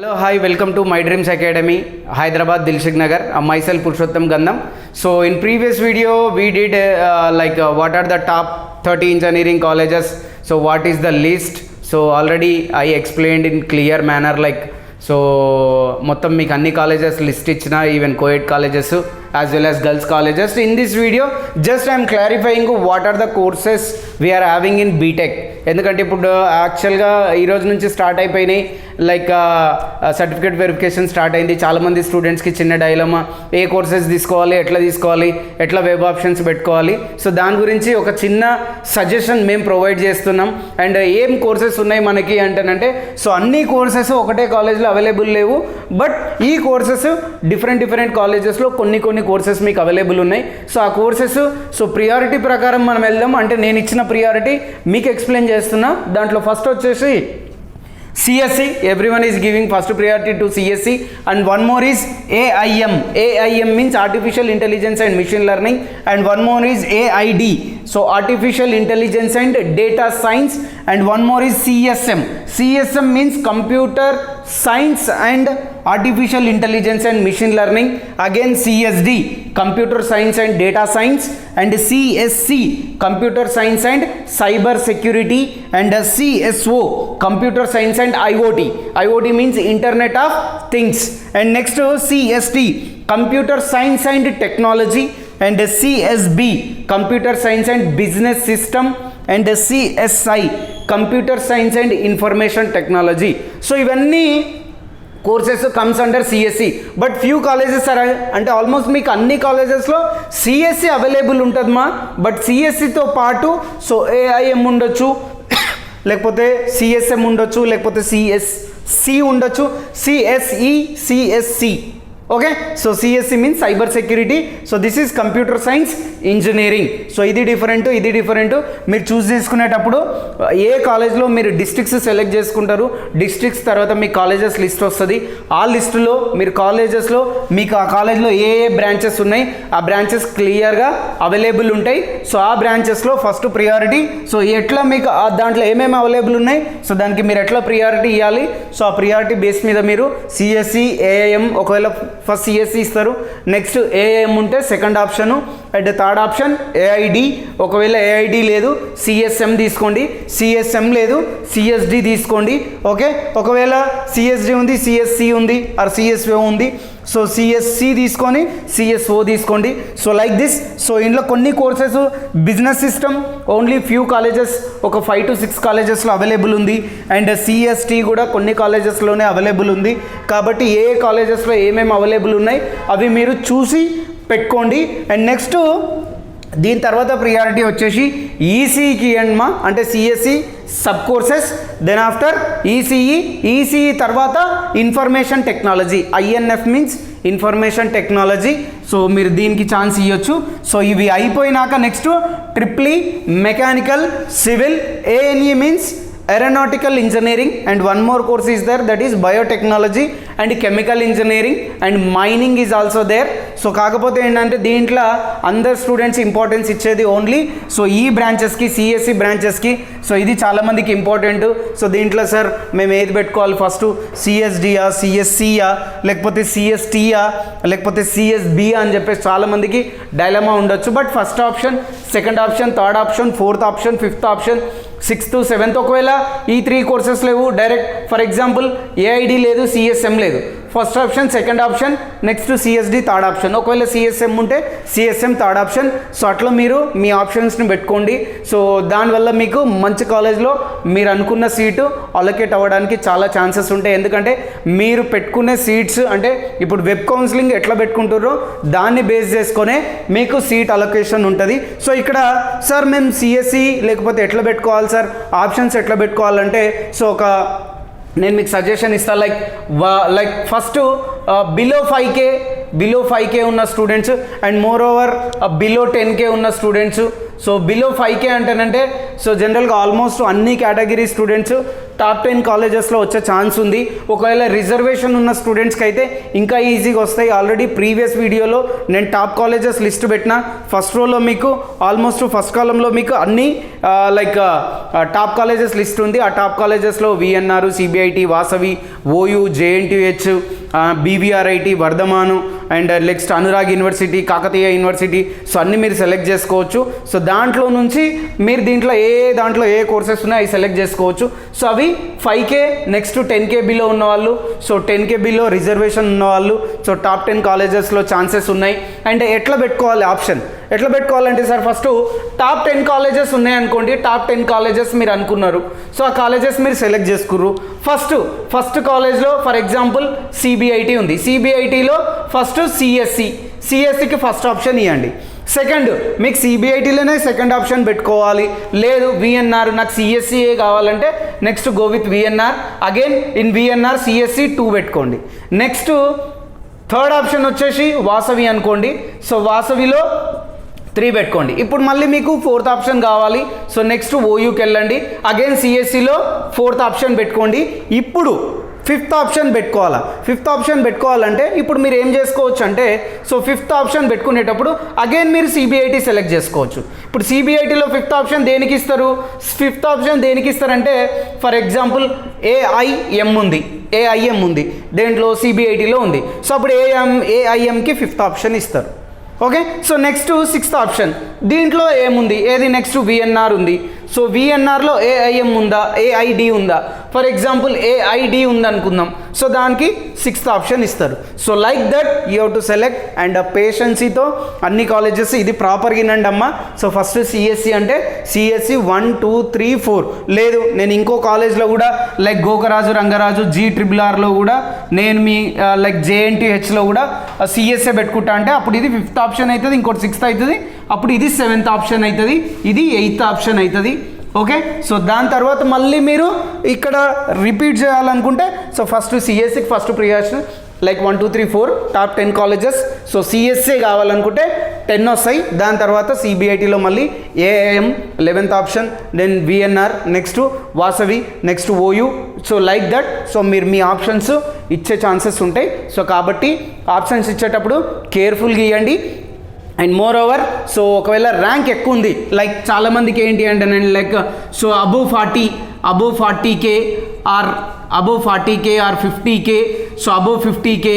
Hello, hi, welcome to My Dreams Academy, Hyderabad, Dilshik Nagar. Myself Purushottam Gandham. So in previous video we did what are the top 30 engineering colleges. So what is the list? So already I explained in clear manner, so మొత్తం మీకు అన్ని colleges list ఇచ్చిన, even coed colleges as well as girls colleges. In this video just I'm clarifying what are the courses we're having in BTech. ఎందుకంటే ఇప్పుడు యాక్చువల్గా ఈరోజు నుంచి start అయిపోయినాయి, సర్టిఫికేట్ వెరిఫికేషన్ స్టార్ట్ అయింది. చాలామంది స్టూడెంట్స్కి చిన్న డైలమా, ఏ కోర్సెస్ తీసుకోవాలి, ఎట్లా వెబ్ ఆప్షన్స్ పెట్టుకోవాలి. సో దాని గురించి ఒక చిన్న సజెషన్ మేము ప్రొవైడ్ చేస్తున్నాం. అండ్ ఏం కోర్సెస్ ఉన్నాయి మనకి అంటేనంటే, సో అన్ని కోర్సెస్ ఒకటే కాలేజ్లో అవైలబుల్ లేవు, బట్ ఈ కోర్సెస్ డిఫరెంట్ కాలేజెస్లో కొన్ని కోర్సెస్ మీకు అవైలబుల్ ఉన్నాయి. సో ఆ కోర్సెస్ ప్రియారిటీ ప్రకారం మనం వెళ్దాం. అంటే నేను ఇచ్చిన ప్రియారిటీ మీకు ఎక్స్ప్లెయిన్ చేస్తున్నా. దాంట్లో ఫస్ట్ వచ్చేసి CSE, everyone is giving first priority to CSE, and one more is AIM. AIM means Artificial Intelligence and Machine Learning, and one more is AID, so Artificial Intelligence and Data Science, and one more is CSM. CSM means Computer Science and Artificial Intelligence and Machine Learning. Again CSD, Computer Science and Data Science, and CSC, Computer Science and Cyber Security, and CSO, Computer Science and IoT. IoT means Internet of Things. And next CST, Computer Science and Technology, and CSB, Computer Science and Business System, and CSI, Computer Science and Information Technology. So ఇవన్నీ courses comes under CSC. But few colleges అంటే almost మీకు అన్ని కాలేజెస్లో CSC available ఉంటుందమ్మా. But సిఎస్సితో పాటు so AIM ఉండొచ్చు, లేకపోతే సిఎస్ఎం ఉండొచ్చు, లేకపోతే సిఎస్సి ఉండొచ్చు, CSE, CSC. Okay, so CSC means cyber security. So this is computer science engineering. So ఇది డిఫరెంట్. మీరు చూస్ చేసుకునేటప్పుడు ఏ కాలేజ్లో మీరు డిస్ట్రిక్ట్స్ సెలెక్ట్ చేసుకుంటారు. డిస్ట్రిక్ట్స్ తర్వాత మీ కాలేజెస్ లిస్ట్ వస్తుంది. ఆ లిస్టులో మీరు కాలేజెస్లో మీకు ఆ కాలేజ్లో ఏ బ్రాంచెస్ ఉన్నాయి, ఆ బ్రాంచెస్ క్లియర్గా అవైలబుల్ ఉంటాయి. సో ఆ బ్రాంచెస్లో ఫస్ట్ ప్రియారిటీ. సో ఎట్లా మీకు దాంట్లో ఏమేమి అవైలబుల్ ఉన్నాయి, సో దానికి మీరు ఎట్లా ప్రియారిటీ ఇవ్వాలి. సో ఆ ప్రియారిటీ బేస్ మీద మీరు సిఎస్సి, ఏఐఎం, ఒకవేళ ఫస్ట్ సిఎస్సి ఇస్తారు, నెక్స్ట్ ఏఐఎం ఉంటే second option, and third option AID. ఒకవేళ ఏఐడి లేదు సిఎస్ఎం తీసుకోండి, సిఎస్ఎం లేదు సిఎస్డి తీసుకోండి. ఓకే, ఒకవేళ సిఎస్డి ఉంది, సిఎస్సి ఉంది, ఆర్ సిఎస్ఓ ఉంది, సో సిఎస్సి తీసుకొని సిఎస్ఓ తీసుకోండి. So like this. సో ఇందులో కొన్ని courses business system only few colleges, ఒక 5 to 6 కాలేజెస్లో అవైలబుల్ ఉంది. అండ్ సిఎస్టీ కూడా కొన్ని కాలేజెస్లోనే అవైలబుల్ ఉంది. కాబట్టి ఏ కాలేజెస్లో ఏమేమి అవైలబుల్ ఉన్నాయి అవి మీరు చూసి పెట్టుకోండి. అండ్ నెక్స్ట్ దీని తర్వాత ప్రియారిటీ వచ్చేసి ఈసీకి అమ్మా, అంటే CSC sub courses. Then after ECE తర్వాత information technology, INF means information technology. So మీరు దీనికి ఛాన్స్ ఇవ్వచ్చు. సో ఇవి అయిపోయినాక next triple, mechanical, civil, ANE means aeronautical engineering, and one more course is there, that is biotechnology and chemical engineering, and mining is also there. So కాకపోతే ఏంటంటే దీంట్లో అందరు students importance ఇచ్చేది ఓన్లీ సో ఈ బ్రాంచెస్కి, CSC బ్రాంచెస్కి. So ఇది చాలామందికి important. So దీంట్లో sir మేము ఏది పెట్టుకోవాలి, ఫస్ట్ సిఎస్డియా, సిఎస్సియా, లేకపోతే సిఎస్టీయా, లేకపోతే సిఎస్బియా అని చెప్పేసి చాలామందికి డైలమా ఉండొచ్చు. But first option, second option, third option, fourth option, fifth option, 6th, 7th. ఒకవేళ ఈ 3 కోర్సెస్ లేవు, డైరెక్ట్ ఫర్ ఎగ్జాంపుల్ ఏఐడి లేదు, సిఎస్ఎం లేదు, first option, second option, next CSD, third option. ఒకవేళ సిఎస్ఎం ఉంటే సిఎస్ఎం థర్డ్ ఆప్షన్. సో అట్లా మీరు మీ ఆప్షన్స్ని పెట్టుకోండి. సో దానివల్ల మీకు మంచి కాలేజ్లో మీరు అనుకున్న సీటు అలొకేట్ అవ్వడానికి చాలా ఛాన్సెస్ ఉంటాయి. ఎందుకంటే మీరు పెట్టుకునే సీట్స్ అంటే ఇప్పుడు వెబ్ కౌన్సిలింగ్ ఎట్లా పెట్టుకుంటారో దాన్ని బేస్ చేసుకొనే మీకు సీట్ అలొకేషన్ ఉంటుంది. సో ఇక్కడ సార్ మేము సిఎస్సి లేకపోతే ఎట్లా పెట్టుకోవాలి సార్, ఆప్షన్స్ ఎట్లా పెట్టుకోవాలంటే, సో నేను మీకు సజెషన్ ఇస్తాను. లైక్ ఫస్ట్ బిలో 5K ఉన్న students, and moreover below 10K ఉన్న స్టూడెంట్స్. సో బిలో 5K అంటేనంటే సో జనరల్గా ఆల్మోస్ట్ అన్ని కేటగిరీ స్టూడెంట్స్ టాప్ 10 కాలేజెస్లో వచ్చే ఛాన్స్ ఉంది. ఒకవేళ రిజర్వేషన్ ఉన్న స్టూడెంట్స్కి అయితే ఇంకా ఈజీగా వస్తాయి. ఆల్రెడీ ప్రీవియస్ వీడియోలో నేను టాప్ కాలేజెస్ లిస్ట్ పెట్టిన. ఫస్ట్ రోలో మీకు ఆల్మోస్ట్ ఫస్ట్ కాలంలో మీకు అన్ని లైక్ టాప్ కాలేజెస్ లిస్ట్ ఉంది. ఆ టాప్ కాలేజెస్లో VNR, CBIT, Vasavi, OU, JNTH, BVRIT, Vardhaman and next Anurag university, Kakatiya university. So అన్నీ మీరు సెలెక్ట్ చేసుకోవచ్చు. సో దాంట్లో నుంచి మీరు దాంట్లో ఏ కోర్సెస్ ఉన్నాయో అవి సెలెక్ట్ చేసుకోవచ్చు. సో అవి 5K నెక్స్ట్ 10K బిలో ఉన్నవాళ్ళు, సో 10K బిలో రిజర్వేషన్ ఉన్నవాళ్ళు, సో టాప్ 10 కాలేజెస్లో ఛాన్సెస్ ఉన్నాయి. అండ్ ఎట్లా పెట్టుకోవాలి ఆప్షన్, ఎట్లా పెట్టుకోవాలంటే సార్ ఫస్ట్ టాప్ 10 కాలేజెస్ ఉన్నాయనుకోండి. టాప్ 10 కాలేజెస్ మీరు అనుకున్నారు, సో ఆ కాలేజెస్ మీరు సెలెక్ట్ చేసుకుర్రు. ఫస్ట్ కాలేజ్లో ఫర్ ఎగ్జాంపుల్ సిబిఐటి ఉంది. సిబిఐటిలో ఫస్ట్ సిఎస్సికి ఫస్ట్ ఆప్షన్ ఇవ్వండి. సెకండ్ మీకు సిబిఐటీలోనే సెకండ్ ఆప్షన్ పెట్టుకోవాలి. లేదు విఎన్ఆర్ నాకు సిఎస్సిఏ కావాలంటే next go with VNR. Again in VNR CSC 2 పెట్టుకోండి. నెక్స్ట్ థర్డ్ ఆప్షన్ వచ్చేసి వాసవి అనుకోండి. సో వాసవిలో 3 పెట్టుకోండి. ఇప్పుడు మళ్ళీ మీకు ఫోర్త్ ఆప్షన్ కావాలి. సో నెక్స్ట్ ఓయూకి వెళ్ళండి. అగైన్ సిఎస్సిలో ఫోర్త్ ఆప్షన్ పెట్టుకోండి. ఇప్పుడు ఫిఫ్త్ ఆప్షన్ పెట్టుకోవాలంటే ఇప్పుడు మీరు ఏం చేసుకోవచ్చు అంటే సో ఫిఫ్త్ ఆప్షన్ పెట్టుకునేటప్పుడు అగైన్ మీరు సిబిఐటి సెలెక్ట్ చేసుకోవచ్చు. ఇప్పుడు సిబిఐటిలో ఫిఫ్త్ ఆప్షన్ దేనికి ఇస్తారంటే ఫర్ ఎగ్జాంపుల్ ఏఐఎం ఉంది దేంట్లో సిబిఐటిలో ఉంది. సో అప్పుడు ఏఐఎంకి ఫిఫ్త్ ఆప్షన్ ఇస్తారు. Okay, so next sixth option దీంట్లో ఏముంది, ఏది నెక్స్ట్ విఎన్ఆర్ ఉంది. సో విఎన్ఆర్లో ఏఐఎం ఉందా, ఏఐడి ఉందా? ఫర్ ఎగ్జాంపుల్ ఏఐడి ఉందనుకుందాం. సో దానికి సిక్స్త్ ఆప్షన్ ఇస్తారు. So like that you have to select and పేషెన్సీతో అన్ని కాలేజెస్ ఇది ప్రాపర్గా వినండి అమ్మ. సో ఫస్ట్ సిఎస్సి అంటే సిఎస్సి 1, 2, 3, 4 లేదు నేను ఇంకో కాలేజ్లో కూడా లైక్ గోకరాజు, రంగరాజు, GRRRలో కూడా నేను మీ లైక్ జేఎన్టీహెచ్లో కూడా సిఎస్ఏ పెట్టుకుంటా అంటే అప్పుడు ఇది ఫిఫ్త్ ఆప్షన్ అవుతుంది, ఇంకోటి సిక్స్త్ అవుతుంది, అప్పుడు ఇది సెవెంత్ ఆప్షన్ అవుతుంది, ఇది ఎయిత్ ఆప్షన్ అవుతుంది. ఓకే, సో దాని తర్వాత మళ్ళీ మీరు ఇక్కడ రిపీట్ చేయాలనుకుంటే సో ఫస్ట్ సిఎస్సికి first priority like 1, 2, 3, 4 top 10 colleges. So CSA కావాలనుకుంటే 10 వస్తాయి. దాని తర్వాత సిబిఐటిలో మళ్ళీ AIM 11th option, then VNR, next Vasavi, next OU. So like that. So మీరు మీ ఆప్షన్స్ ఇచ్చే ఛాన్సెస్ ఉంటాయి. సో కాబట్టి ఆప్షన్స్ ఇచ్చేటప్పుడు కేర్ఫుల్గా ఇవ్వండి. అండ్ మోర్ ఓవర్ సో ఒకవేళ ర్యాంక్ ఎక్కువ ఉంది లైక్ చాలామందికి ఏంటి అంటే నేను like so above 40K or above 40K or 50K, so above 50K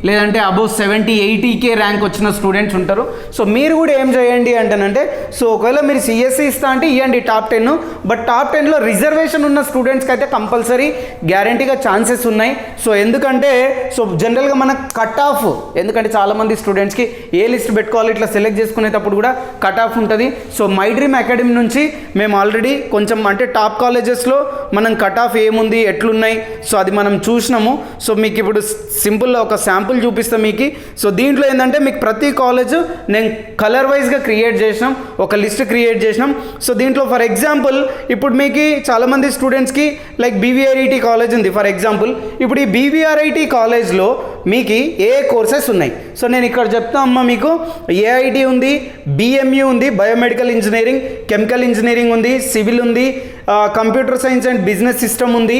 లేదంటే అబోవ్ 70-80K ర్యాంక్ వచ్చిన స్టూడెంట్స్ ఉంటారు. సో మీరు కూడా ఏం చేయండి అంటేనంటే సో ఒకవేళ మీరు సిఎస్సి ఇస్తా అంటే ఇవ్వండి టాప్ 10, బట్ టాప్ 10లో రిజర్వేషన్ ఉన్న స్టూడెంట్స్కి అయితే కంపల్సరీ గ్యారంటీగా ఛాన్సెస్ ఉన్నాయి. సో ఎందుకంటే సో జనరల్గా మన కట్ ఆఫ్, ఎందుకంటే చాలామంది స్టూడెంట్స్కి ఏ లిస్ట్ పెట్టుకోవాలి ఇట్లా సెలెక్ట్ చేసుకునేటప్పుడు కూడా కట్ ఆఫ్ ఉంటుంది. సో మై డ్రీమ్ అకాడమీ నుంచి మేము ఆల్రెడీ కొంచెం అంటే టాప్ కాలేజెస్లో మనం కట్ ఆఫ్ ఏముంది ఎట్లున్నాయి సో అది మనం చూసినాము. సో మీకు ఇప్పుడు సింపుల్గా ఒక శాంపుల్ చూపిస్తాం మీకు. సో దీంట్లో ఏంటంటే మీకు ప్రతి కాలేజ్ నేను కలర్ వైజ్గా క్రియేట్ చేసినాం, ఒక లిస్ట్ క్రియేట్ చేసినాం. సో దీంట్లో ఫర్ ఎగ్జాంపుల్ ఇప్పుడు మీకు చాలామంది స్టూడెంట్స్కి లైక్ బీవీఆర్ఐటి కాలేజ్ ఉంది ఫర్ ఎగ్జాంపుల్. ఇప్పుడు ఈ బీవీఆర్ఐటి కాలేజ్లో మీకు ఏ కోర్సెస్ ఉన్నాయి సో నేను ఇక్కడ చెప్తా అమ్మ. మీకు ఏఐటి ఉంది, బిఎంయూ ఉంది, బయోమెడికల్ ఇంజనీరింగ్, కెమికల్ ఇంజనీరింగ్ ఉంది, సివిల్ ఉంది, computer science and business system ఉంది,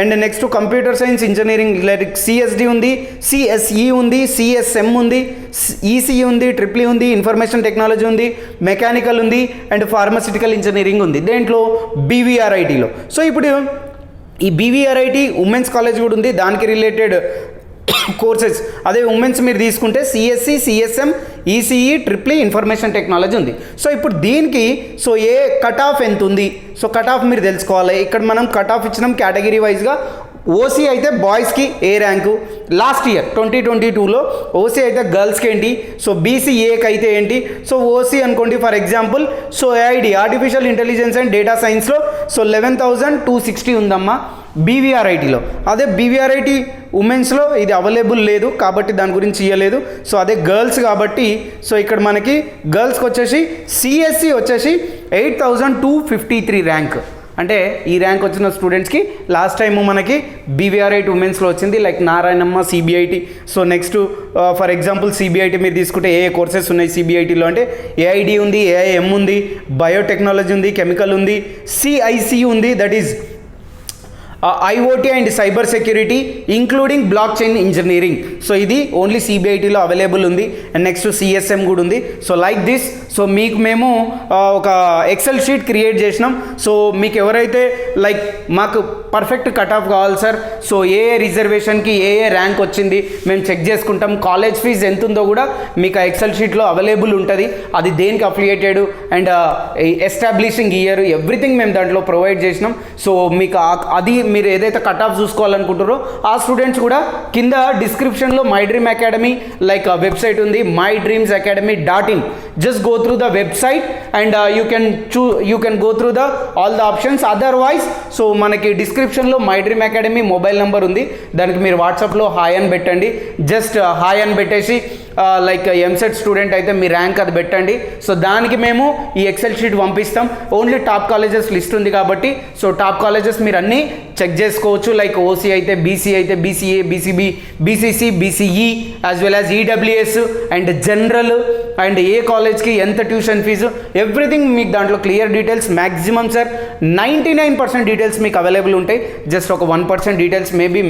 and next computer science engineering like CSD ఉంది, సిఎస్ఈ ఉంది, సిఎస్ఎం ఉంది, ఈసీఈ ఉంది, ట్రిపుల్ ఉంది, ఇన్ఫర్మేషన్ టెక్నాలజీ ఉంది, మెకానికల్ ఉంది అండ్ ఫార్మసిటికల్ ఇంజనీరింగ్ ఉంది దేంట్లో బీవీఆర్ఐటీలో. సో ఇప్పుడు ఈ బీవీఆర్ఐటి ఉమెన్స్ కాలేజ్ కూడా ఉంది, దానికి రిలేటెడ్ కోర్సెస్ అదే ఉమెన్స్ మీరు తీసుకుంటే CSC, CSM, ECE, triple information technology ఉంది. సో ఇప్పుడు దీనికి సో ఏ కట్ ఆఫ్ ఎంత ఉంది సో కట్ ఆఫ్ మీరు తెలుసుకోవాలి. ఇక్కడ మనం కట్ ఆఫ్ ఇచ్చినాం కేటగిరీ వైజ్గా. ఓసీ అయితే బాయ్స్కి ఏ ర్యాంకు లాస్ట్ ఇయర్ 2022లో, ఓసీ అయితే గర్ల్స్కి ఏంటి, సో బీసీఏకి అయితే ఏంటి. సో ఓసీ అనుకోండి for example so AID artificial intelligence and data సైన్స్లో సో 11,260 ఉందమ్మా బీవీఆర్ఐటీలో. అదే బీవీఆర్ఐటీ ఉమెన్స్లో ఇది అవైలబుల్ లేదు కాబట్టి దాని గురించి ఇవ్వలేదు. సో అదే గర్ల్స్ కాబట్టి సో ఇక్కడ మనకి గర్ల్స్కి వచ్చేసి సిఎస్సి వచ్చేసి 8,253 ర్యాంక్. అంటే ఈ ర్యాంక్ వచ్చిన స్టూడెంట్స్కి లాస్ట్ టైం మనకి BVR8 ఉమెన్స్లో వచ్చింది, like Narayanamma CBIT. So next for example CBIT మీరు తీసుకుంటే ఏ కోర్సెస్ ఉన్నాయి CBITలో అంటే AID ఉంది, AIM ఉంది, బయోటెక్నాలజీ ఉంది, కెమికల్ ఉంది, CIC ఉంది, that is IoT and cyber security including block chain engineering. So ఇది ఓన్లీ CBITలో అవైలబుల్ ఉంది. అండ్ నెక్స్ట్ CSM కూడా ఉంది. సో లైక్ దిస్, సో మీకు మేము ఒక ఎక్సెల్ షీట్ క్రియేట్ చేసినాం. సో మీకు ఎవరైతే లైక్ మాకు పర్ఫెక్ట్ కట్ ఆఫ్ కావాలి సార్, సో ఏ రిజర్వేషన్కి ఏ ర్యాంక్ వచ్చింది మేము చెక్ చేసుకుంటాం, కాలేజ్ ఫీజు ఎంత ఉందో కూడా మీకు ఆ ఎక్సెల్ షీట్లో అవైలబుల్ ఉంటుంది. అది దేనికి affiliated and establishing year everything మేము దాంట్లో ప్రొవైడ్ చేసినాం. సో మీకు అది మీరు ఏదైతే కట్ ఆఫ్ చూసుకోవాలనుకుంటారో ఆ స్టూడెంట్స్ కూడా కింద డిస్క్రిప్షన్లో my dream academy like website ఉంది, mydreamsacademy.in. Just go through the website and you can go through the all the options. Otherwise so మనకి డిస్క్రిప్షన్లో my dream academy mobile number ఉంది, దానికి మీరు వాట్సాప్లో హాయ్ అని పెట్టండి. జస్ట్ హాయ్ అని పెట్టేసి లైక్ ఎంసెట్ స్టూడెంట్ అయితే మీ ర్యాంక్ అది పెట్టండి. సో దానికి మేము ఈ ఎక్సెల్ షీట్ పంపిస్తాం. ఓన్లీ టాప్ కాలేజెస్ లిస్ట్ ఉంది కాబట్టి సో టాప్ కాలేజెస్ మీరు అన్నీ చెక్ చేసుకోవచ్చు. లైక్ OC అయితే, BC అయితే, BCA, BCB, BCC, BCE as well as EWS and general and ఏ కాలేజ్కి ఎంత ట్యూషన్ ఫీజు ఎవ్రీథింగ్ మీకు దాంట్లో clear details maximum sir 99% details మీకు అవైలబుల్ ఉంటాయి. జస్ట్ ఒక 1% డీటెయిల్స్ మేబీ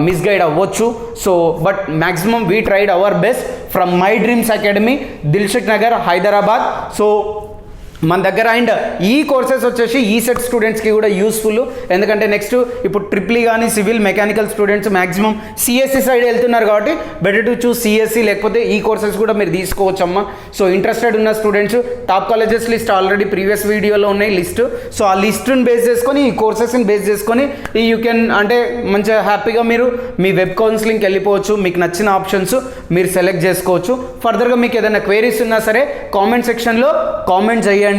మిస్గైడ్ అవ్వచ్చు. So but maximum we tried our best from my dreams academy, Dilsukh Nagar, Hyderabad. So మన దగ్గర అండ్ ఈ కోర్సెస్ వచ్చేసి ఈ సెట్ స్టూడెంట్స్కి కూడా యూస్ఫుల్. ఎందుకంటే నెక్స్ట్ ఇప్పుడు ట్రిపుల్ కానీ civil mechanical students maximum CSE side వెళ్తున్నారు కాబట్టి బెటర్ టు చూస్ CSE, లేకపోతే ఈ కోర్సెస్ కూడా మీరు తీసుకోవచ్చమ్మా. సో ఇంట్రెస్టెడ్ ఉన్న students top colleges list already previous వీడియోలో ఉన్నాయి లిస్ట్. సో ఆ లిస్ట్ని బేస్ చేసుకొని ఈ కోర్సెస్ని బేస్ చేసుకొని యూ కెన్ అంటే మంచిగా హ్యాపీగా మీరు మీ వెబ్ కౌన్సిలింగ్కి వెళ్ళిపోవచ్చు. మీకు నచ్చిన ఆప్షన్స్ మీరు సెలెక్ట్ చేసుకోవచ్చు. ఫర్దర్గా మీకు ఏదైనా క్వైరీస్ ఉన్నా సరే కామెంట్ సెక్షన్లో కామెంట్ చేయండి.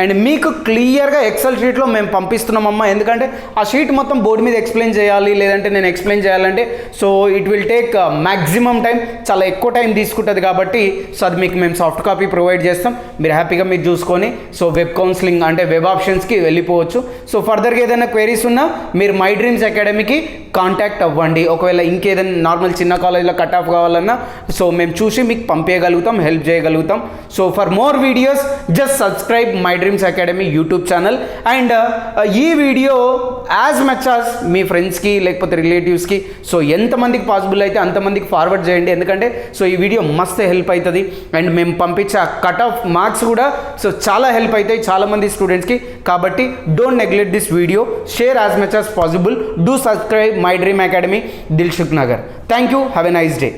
అండ్ మీకు క్లియర్గా ఎక్సెల్ షీట్లో మేము పంపిస్తున్నామమ్మా. ఎందుకంటే ఆ షీట్ మొత్తం బోర్డు మీద ఎక్స్ప్లెయిన్ చేయాలి, లేదంటే నేను ఎక్స్ప్లెయిన్ చేయాలంటే so it will take maximum time, చాలా ఎక్కువ టైం తీసుకుంటుంది. కాబట్టి సో అది మీకు మేము సాఫ్ట్ కాపీ ప్రొవైడ్ చేస్తాం. మీరు హ్యాపీగా మీరు చూసుకొని సో వెబ్ కౌన్సిలింగ్ అంటే వెబ్ ఆప్షన్స్కి వెళ్ళిపోవచ్చు. సో ఫర్దర్గా ఏదైనా క్వైరీస్ ఉన్నా మీరు మై డ్రీమ్స్ అకాడమీకి కాంటాక్ట్ అవ్వండి. ఒకవేళ ఇంకేదైనా నార్మల్ చిన్న కాలేజ్లో కట్ ఆఫ్ కావాలన్నా సో మేము చూసి మీకు పంపించగలుగుతాం, హెల్ప్ చేయగలుగుతాం. So for more videos just subscribe my dreams academy YouTube channel. And ఈ వీడియో యాజ్ మచ్ యాజ్ మీ ఫ్రెండ్స్కి లేకపోతే రిలేటివ్స్కి సో ఎంతమందికి పాసిబుల్ అయితే అంతమందికి ఫార్వర్డ్ చేయండి. ఎందుకంటే సో ఈ వీడియో మస్త్ హెల్ప్ అవుతుంది. అండ్ మేము పంపించే కట్ ఆఫ్ మార్క్స్ కూడా సో చాలా హెల్ప్ అవుతాయి చాలామంది స్టూడెంట్స్కి. కాబట్టి don't neglect this video, share as much as possible, do subscribe my dream academy, Dilsukh Nagar. Thank you, have a nice day.